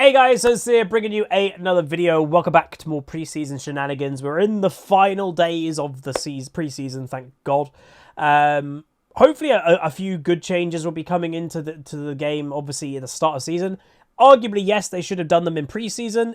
Hey guys, Huzzy here, bringing you another video. Welcome back to more preseason shenanigans. We're in the final days of the preseason, thank God. Hopefully a few good changes will be coming into the game, obviously at the start of season. Arguably, yes, they should have done them in preseason.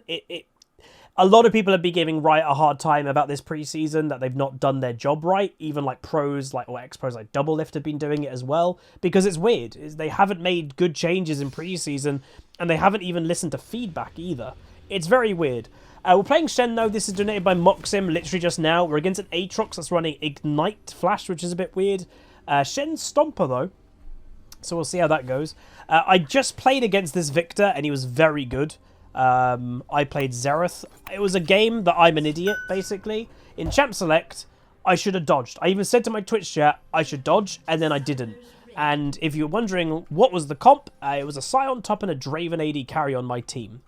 A lot of people have been giving Riot a hard time about this preseason, that they've not done their job right. Even like pros, or ex-pros like Doublelift have been doing it as well. Because it's weird. They haven't made good changes in preseason, and they haven't even listened to feedback either. It's very weird. We're playing Shen though. This is donated by Moxim literally just now. We're against an Aatrox that's running Ignite Flash, which is a bit weird. Shen Stomper though. So we'll see how that goes. I just played against this Victor, and he was very good. I played Xerath. It was a game that I'm an idiot, basically. In Champ Select, I should have dodged. I even said to my Twitch chat, I should dodge, and then I didn't. And if you're wondering what was the comp, it was a Scion top and a Draven AD carry on my team.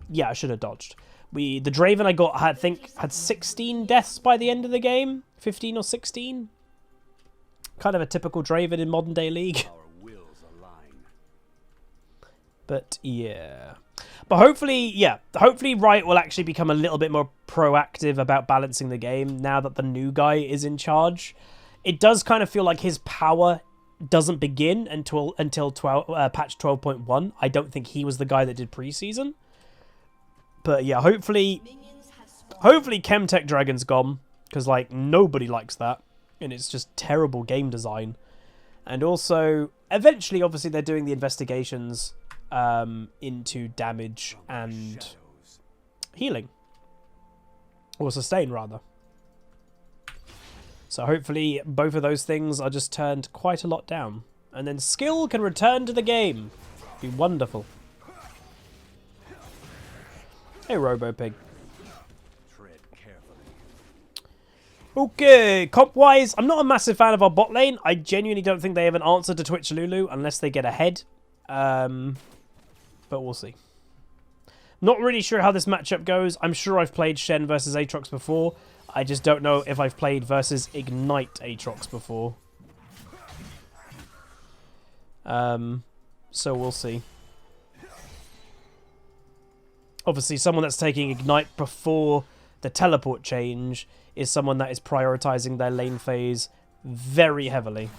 Yeah, I should have dodged. The Draven I got, I think, had 16 deaths by the end of the game. 15 or 16. Kind of a typical Draven in modern day League. But yeah. But hopefully Riot will actually become a little bit more proactive about balancing the game now that the new guy is in charge. It does kind of feel like his power doesn't begin until patch 12.1. I don't think he was the guy that did preseason. But yeah, hopefully Chemtech Dragon's gone, because like nobody likes that, and it's just terrible game design. And also, eventually, obviously, they're doing the investigations into damage and healing, or sustain rather. So hopefully both of those things are just turned quite a lot down, and then skill can return to the game. Be wonderful. Hey RoboPig. Okay, comp-wise, I'm not a massive fan of our bot lane. I genuinely don't think they have an answer to Twitch Lulu unless they get ahead. But we'll see. Not really sure how this matchup goes. I'm sure I've played Shen versus Aatrox before. I just don't know if I've played versus Ignite Aatrox before. So we'll see. Obviously, someone that's taking Ignite before the teleport change is someone that is prioritizing their lane phase very heavily.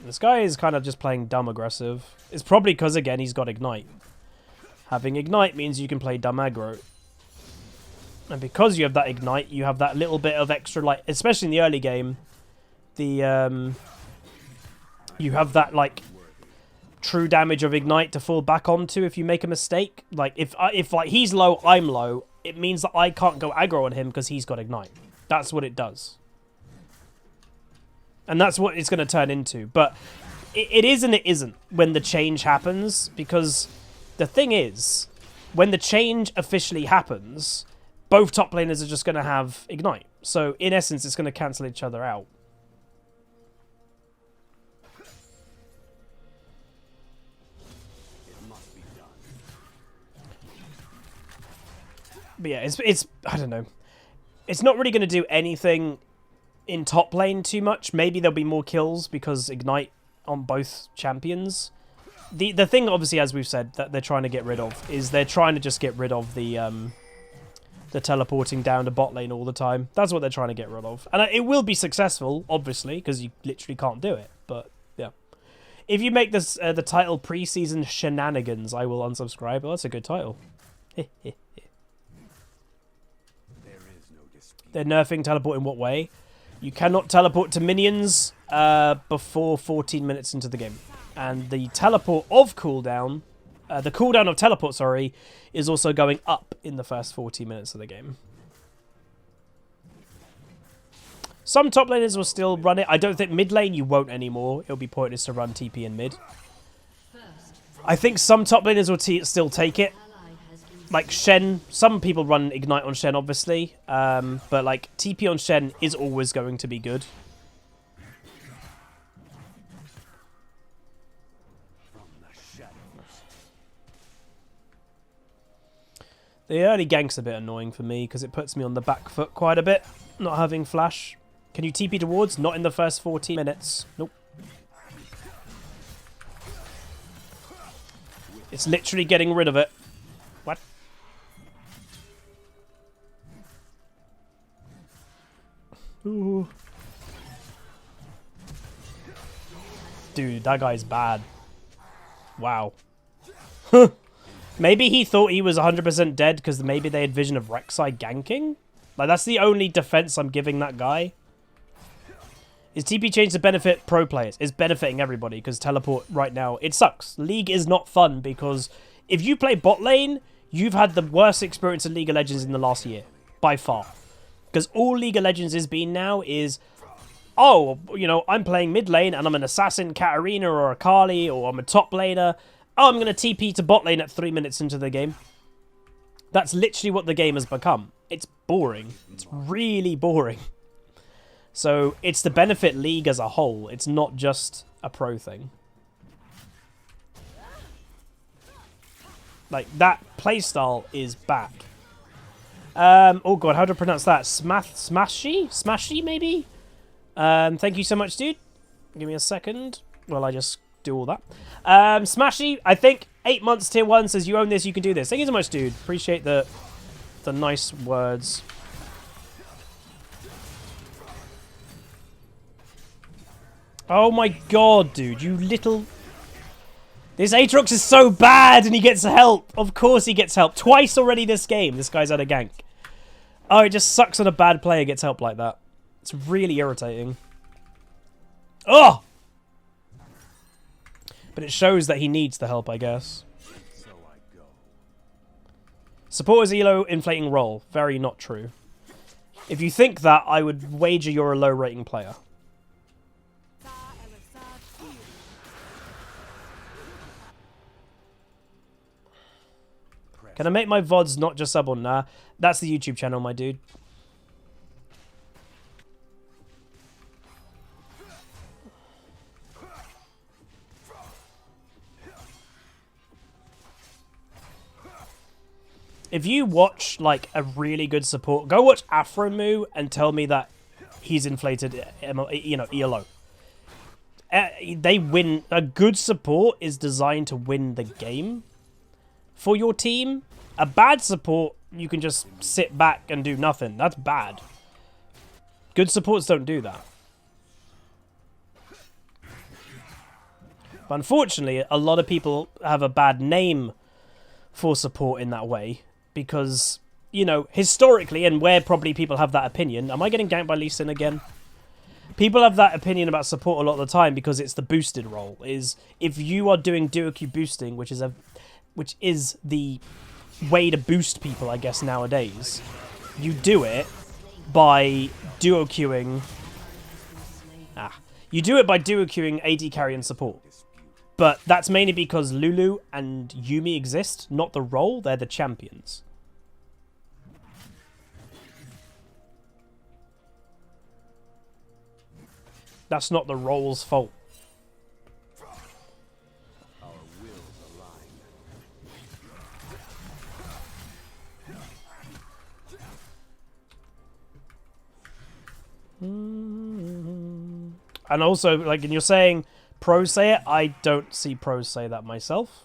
This guy is kind of just playing dumb aggressive. It's probably because, again, he's got Ignite. Having Ignite means you can play dumb aggro. And because you have that Ignite, you have that little bit of extra, like, especially in the early game, you have that, like, true damage of Ignite to fall back onto if you make a mistake. Like, if like, he's low, I'm low, it means that I can't go aggro on him because he's got Ignite. That's what it does. And that's what it's going to turn into. But it is and it isn't when the change happens. Because the thing is, when the change officially happens, both top laners are just going to have Ignite. So, in essence, it's going to cancel each other out. But yeah, it's I don't know. It's not really going to do anything in top lane too much. Maybe there'll be more kills because Ignite on both champions. The thing, obviously, as we've said, that they're trying to get rid of is they're trying to just get rid of the teleporting down to bot lane all the time. That's what they're trying to get rid of. And it will be successful, obviously, because you literally can't do it. But, yeah. If you make this the title Preseason Shenanigans, I will unsubscribe. Well, that's a good title. They're nerfing teleport in what way? You cannot teleport to minions before 14 minutes into the game. And the teleport of cooldown, the cooldown of teleport, sorry, is also going up in the first 40 minutes of the game. Some top laners will still run it. I don't think mid lane you won't anymore. It'll be pointless to run TP in mid. I think some top laners will still take it. Like Shen, some people run Ignite on Shen, obviously. But like TP on Shen is always going to be good. The early gank's a bit annoying for me because it puts me on the back foot quite a bit, not having flash. Can you TP towards? Not in the first 14 minutes. Nope. It's literally getting rid of it. What? Ooh. Dude, that guy's bad. Wow. Maybe he thought he was 100% dead because maybe they had vision of Rek'Sai ganking? Like, that's the only defense I'm giving that guy. Is TP change to benefit pro players? It's benefiting everybody because teleport right now, it sucks. League is not fun because if you play bot lane, you've had the worst experience in League of Legends in the last year. By far. Because all League of Legends has been now is, oh, you know, I'm playing mid lane and I'm an assassin, Katarina or a Kali, or I'm a top laner. Oh, I'm going to TP to bot lane at 3 minutes into the game. That's literally what the game has become. It's boring. It's really boring. So it's to benefit League as a whole. It's not just a pro thing. Like, that playstyle is back. Oh god, how to pronounce that? Smashy? Smashy, maybe? Thank you so much, dude. Give me a second while I just do all that. Smashy, I think 8 months tier 1 says you own this, you can do this. Thank you so much, dude. Appreciate the nice words. Oh my god, dude, you little... This Aatrox is so bad and he gets help. Of course he gets help. Twice already this game, this guy's had a gank. Oh, it just sucks when a bad player gets help like that. It's really irritating. Oh! But it shows that he needs the help, I guess. Support is elo inflating role. Very not true. If you think that, I would wager you're a low rating player. Can I make my VODs not just sub on? Nah, that's the YouTube channel, my dude. If you watch, like, a really good support, go watch Afromoo and tell me that he's inflated, you know, ELO. They win. A good support is designed to win the game for your team. A bad support, you can just sit back and do nothing. That's bad. Good supports don't do that. But unfortunately, a lot of people have a bad name for support in that way. Because, you know, historically, and where probably people have that opinion... Am I getting ganked by Lee Sin again? People have that opinion about support a lot of the time because it's the boosted role. Is if you are doing duo Q boosting, which is the way to boost people, I guess, nowadays, you do it by duo queuing. You do it by duo queuing AD carry and support. But that's mainly because Lulu and Yuumi exist, not the role. They're the champions. That's not the role's fault. And also, like, and you're saying pros say it, I don't see pros say that myself.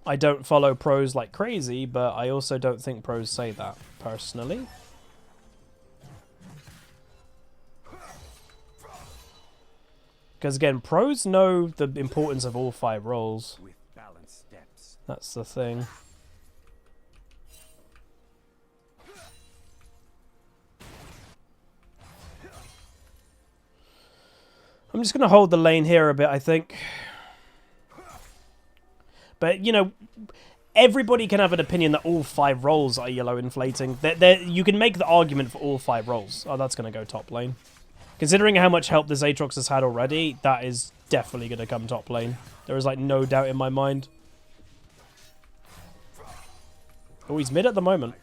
I don't follow pros like crazy, but I also don't think pros say that, personally. Because again, pros know the importance of all 5 roles. That's the thing. I'm just going to hold the lane here a bit, I think. But, you know, everybody can have an opinion that all 5 roles are yellow inflating. You can make the argument for all 5 roles. Oh, that's going to go top lane. Considering how much help this Aatrox has had already, that is definitely going to come top lane. There is, like, no doubt in my mind. Oh, he's mid at the moment.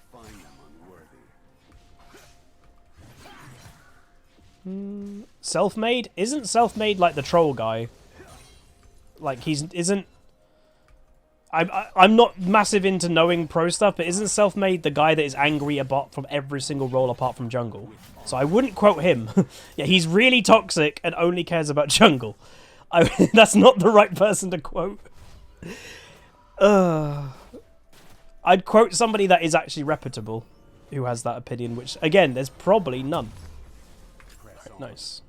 Self-made? Isn't self-made like the troll guy? Like, isn't... I'm not massive into knowing pro stuff, but isn't self-made the guy that is angry about from every single role apart from jungle? So I wouldn't quote him. Yeah, he's really toxic and only cares about jungle. That's not the right person to quote. I'd quote somebody that is actually reputable who has that opinion, which, again, there's probably none. Right, nice.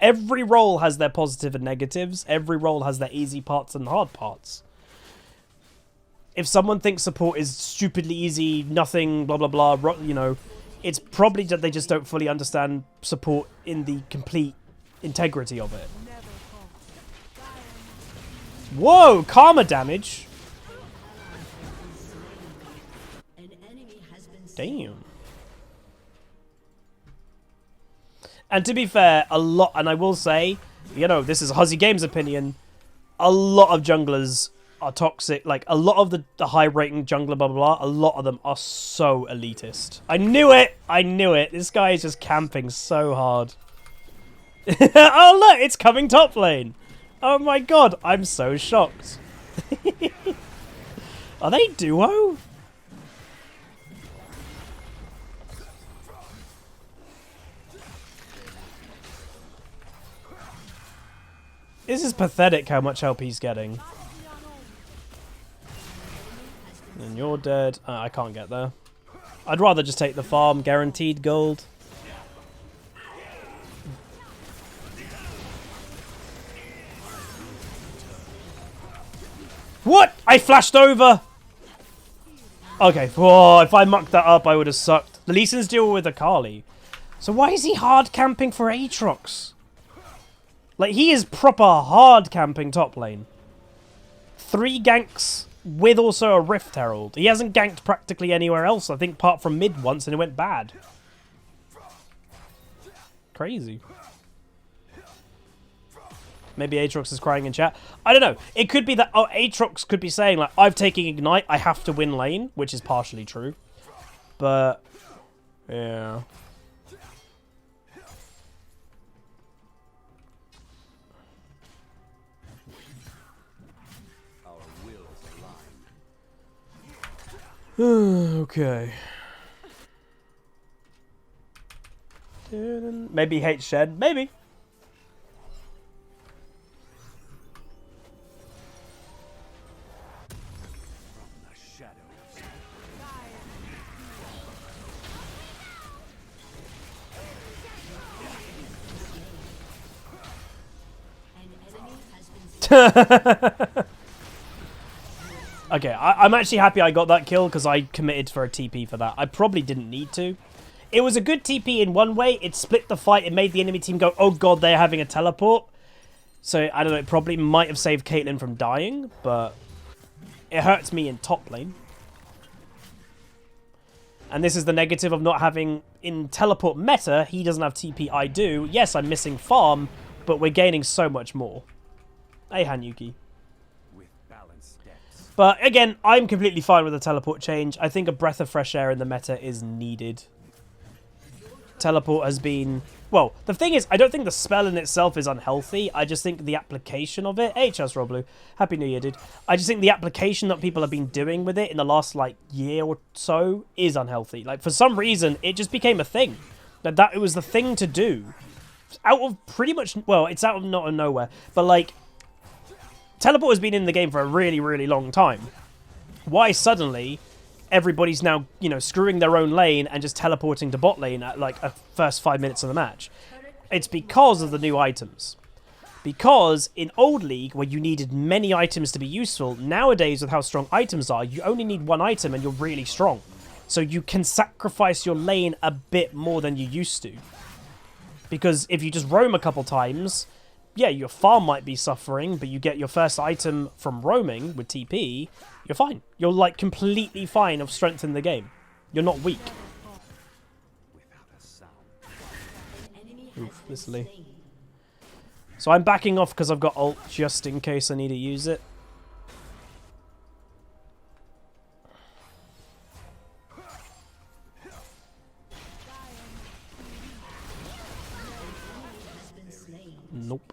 Every role has their positive and negatives. Every role has their easy parts and hard parts. If someone thinks support is stupidly easy, nothing, blah, blah, blah, you know, it's probably that they just don't fully understand support in the complete integrity of it. Whoa, karma damage. Damn. And to be fair, a lot, and I will say, you know, this is HuzzyGames' opinion, a lot of junglers are toxic. Like, a lot of the high-rating jungler, blah, blah, blah, a lot of them are so elitist. I knew it! I knew it. This guy is just camping so hard. Oh, look! It's coming top lane! Oh my god, I'm so shocked. Are they duo? This is pathetic how much help he's getting. And you're dead. I can't get there. I'd rather just take the farm, guaranteed gold. What? I flashed over! Okay, whoa, if I mucked that up, I would have sucked. The Lee Sin's deal with Akali. So why is he hard camping for Aatrox? Like, he is proper hard camping top lane. 3 ganks with also a Rift Herald. He hasn't ganked practically anywhere else, I think, apart from mid once, and it went bad. Crazy. Maybe Aatrox is crying in chat. I don't know. It could be that Aatrox could be saying, like, I've taken Ignite, I have to win lane, which is partially true. But, yeah. Okay. Maybe he hates Shen. Maybe. Okay, I'm actually happy I got that kill because I committed for a TP for that. I probably didn't need to. It was a good TP in one way. It split the fight. It made the enemy team go, oh god, they're having a teleport. So, I don't know, it probably might have saved Caitlyn from dying, but it hurts me in top lane. And this is the negative of not having, in teleport meta, he doesn't have TP, I do. Yes, I'm missing farm, but we're gaining so much more. Hey, Hanyuki. But again, I'm completely fine with the teleport change. I think a breath of fresh air in the meta is needed. Teleport has been... Well, the thing is, I don't think the spell in itself is unhealthy. I just think the application of it... Hey, Chas Roblu. Happy New Year, dude. I just think the application that people have been doing with it in the last, like, year or so is unhealthy. Like, for some reason, it just became a thing. That it was the thing to do. Out of pretty much... Well, it's out of not of nowhere. But, like... Teleport has been in the game for a really, really long time. Why suddenly everybody's now, you know, screwing their own lane and just teleporting to bot lane at, like, a first 5 minutes of the match? It's because of the new items. Because in old League, where you needed many items to be useful, nowadays with how strong items are, you only need one item and you're really strong. So you can sacrifice your lane a bit more than you used to. Because if you just roam a couple times... Yeah, your farm might be suffering, but you get your first item from roaming with TP, you're fine. You're, like, completely fine of strength in the game. You're not weak. Oof, this Lee. So I'm backing off because I've got ult just in case I need to use it. Nope.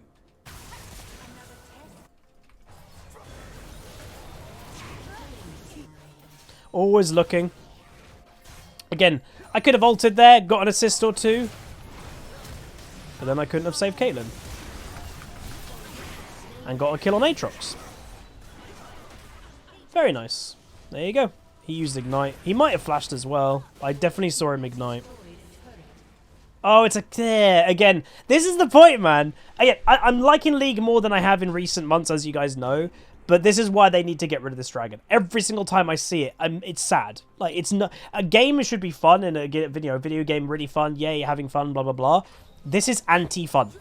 Always looking. Again, I could have ulted there, got an assist or two. But then I couldn't have saved Caitlyn. And got a kill on Aatrox. Very nice. There you go. He used Ignite. He might have flashed as well. I definitely saw him Ignite. Oh, it's a... Again, this is the point, man. Again, I'm liking League more than I have in recent months, as you guys know. But this is why they need to get rid of this dragon. Every single time I see it, it's sad. Like, it's not... A game should be fun, and a video game really fun. Yay, having fun, blah, blah, blah. This is anti-fun.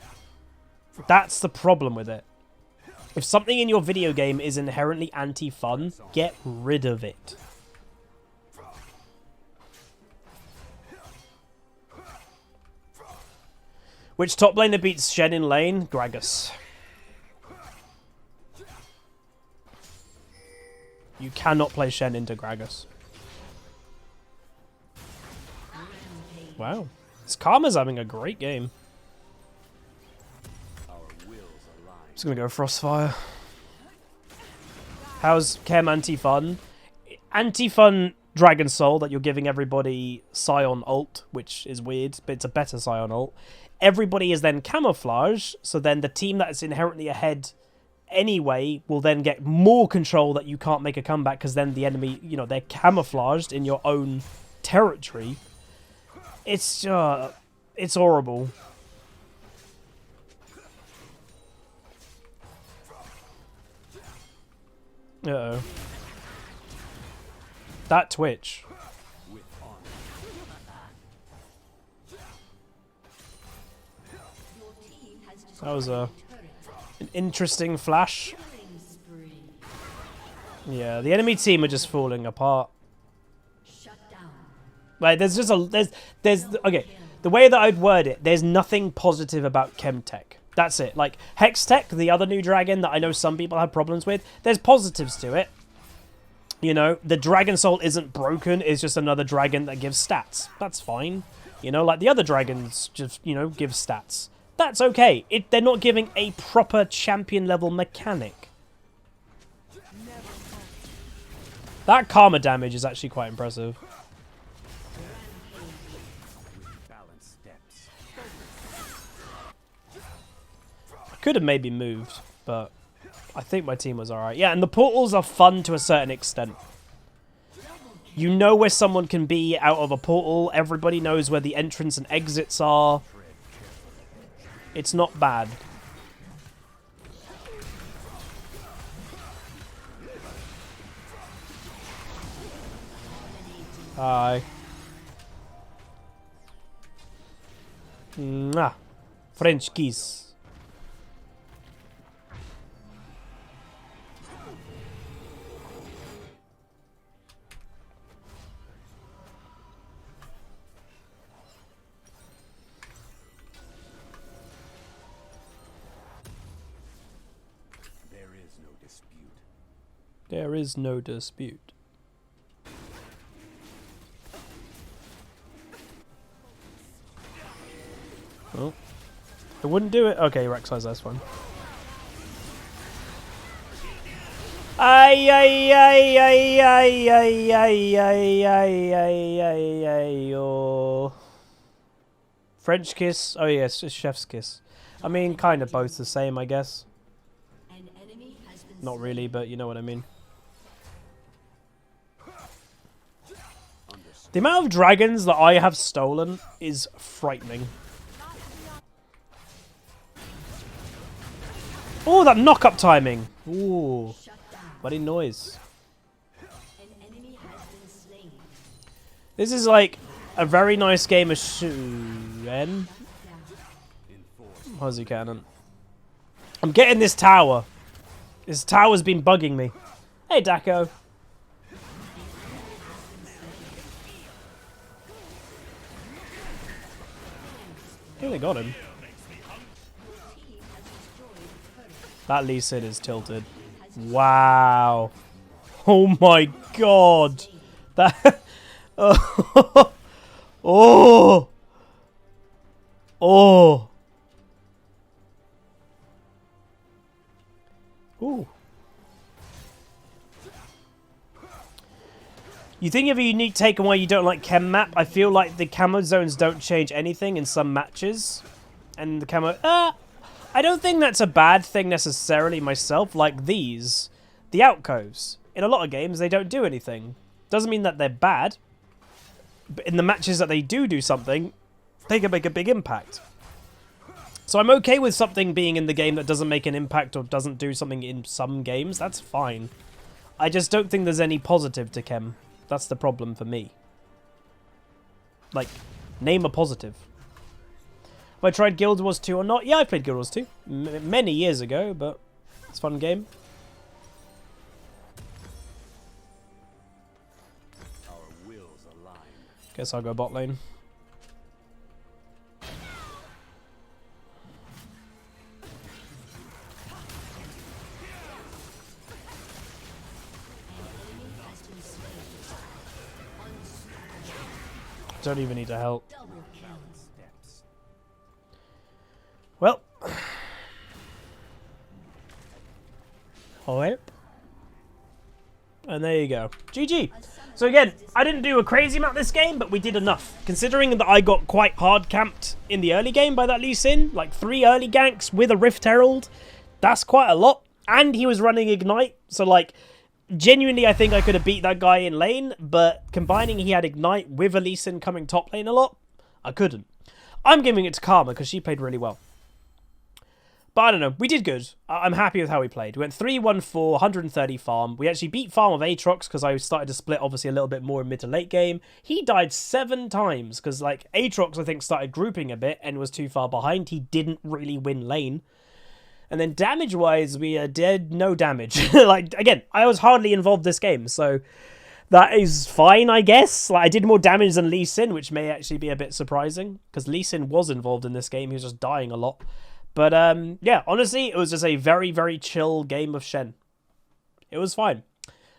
That's the problem with it. If something in your video game is inherently anti-fun, get rid of it. Which top laner beats Shen in lane? Gragas. You cannot play Shen into Gragas. Wow. This Karma's having a great game. Just gonna go Frostfire. How's Chem anti-fun? Anti-fun Dragon Soul that you're giving everybody Scion ult, which is weird, but it's a better Scion ult. Everybody is then camouflage, so then the team that is inherently ahead anyway will then get more control that you can't make a comeback because then the enemy, you know, they're camouflaged in your own territory. It's horrible. Uh-oh. That Twitch. That was an interesting flash. Yeah, the enemy team are just falling apart. Like, there's just okay, the way that I'd word it, there's nothing positive about Chemtech. That's it. Like, Hextech, the other new dragon that I know some people have problems with, there's positives to it. You know, the Dragon Soul isn't broken, it's just another dragon that gives stats. That's fine. You know, like the other dragons just, you know, give stats. That's okay. They're not giving a proper champion level mechanic. That karma damage is actually quite impressive. I could have maybe moved, but I think my team was alright. Yeah, and the portals are fun to a certain extent. You know where someone can be out of a portal. Everybody knows where the entrance and exits are. It's not bad. Hi. Mwah. French kiss. There is no dispute. Well, it wouldn't do it. Okay, Rek'Sai's this one. Ay ay ay ay ay ay ay ay ay ay ay ay oh. French kiss. Oh yes, it's chef's kiss. I mean, kind of both the same, I guess. Not really, but you know what I mean. The amount of dragons that I have stolen is frightening. Oh, that knock-up timing. Ooh, bloody noise. This is like a very nice game of SHEN. Huzzy cannon. I'm getting this tower. This tower's been bugging me. Hey, Daco. I think they got him. That Lee Sin is tilted. Wow. Oh my god. That... oh. Oh. Oh. Ooh. You think of a unique take on why you don't like chem map? I feel like the camo zones don't change anything in some matches. And the camo... I don't think that's a bad thing necessarily myself, like these. The outcoves. In a lot of games, they don't do anything. Doesn't mean that they're bad. But in the matches that they do something, they can make a big impact. So I'm okay with something being in the game that doesn't make an impact or doesn't do something in some games. That's fine. I just don't think there's any positive to Chem. That's the problem for me. Like, name a positive. Have I tried Guild Wars 2 or not? Yeah, I played Guild Wars 2 many years ago, but it's a fun game. Our wills align. Guess I'll go bot lane. Don't even need to help. Well. Alright. And there you go. GG. So again, I didn't do a crazy amount this game, but we did enough. Considering that I got quite hard camped in the early game by that Lee Sin, like 3 early ganks with a Rift Herald, that's quite a lot. And he was running Ignite, so like, genuinely I think I could have beat that guy in lane, but combining he had Ignite with a Lee Sin coming top lane a lot, I couldn't. I'm giving it to Karma because she played really well. But I don't know, we did good. I'm happy with how we played. We went 3-1-4, 130 farm. We actually beat farm of Aatrox because I started to split obviously a little bit more in mid to late game. He died 7 times because like Aatrox I think started grouping a bit and was too far behind. He didn't really win lane. And then damage-wise, we did no damage. Like, again, I was hardly involved this game, so that is fine, I guess. Like, I did more damage than Lee Sin, which may actually be a bit surprising, because Lee Sin was involved in this game. He was just dying a lot. But, yeah, honestly, it was just a very, very chill game of Shen. It was fine.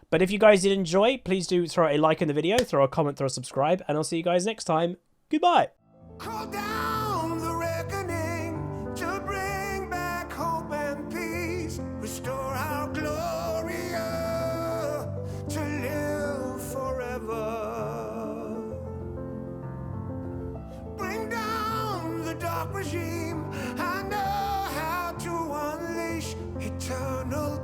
But if you guys did enjoy, please do throw a like in the video, throw a comment, throw a subscribe, and I'll see you guys next time. Goodbye. Call down the reckoning to bring back hope and peace. Restore our glory to live forever. Bring down the dark regime. I know how to unleash eternal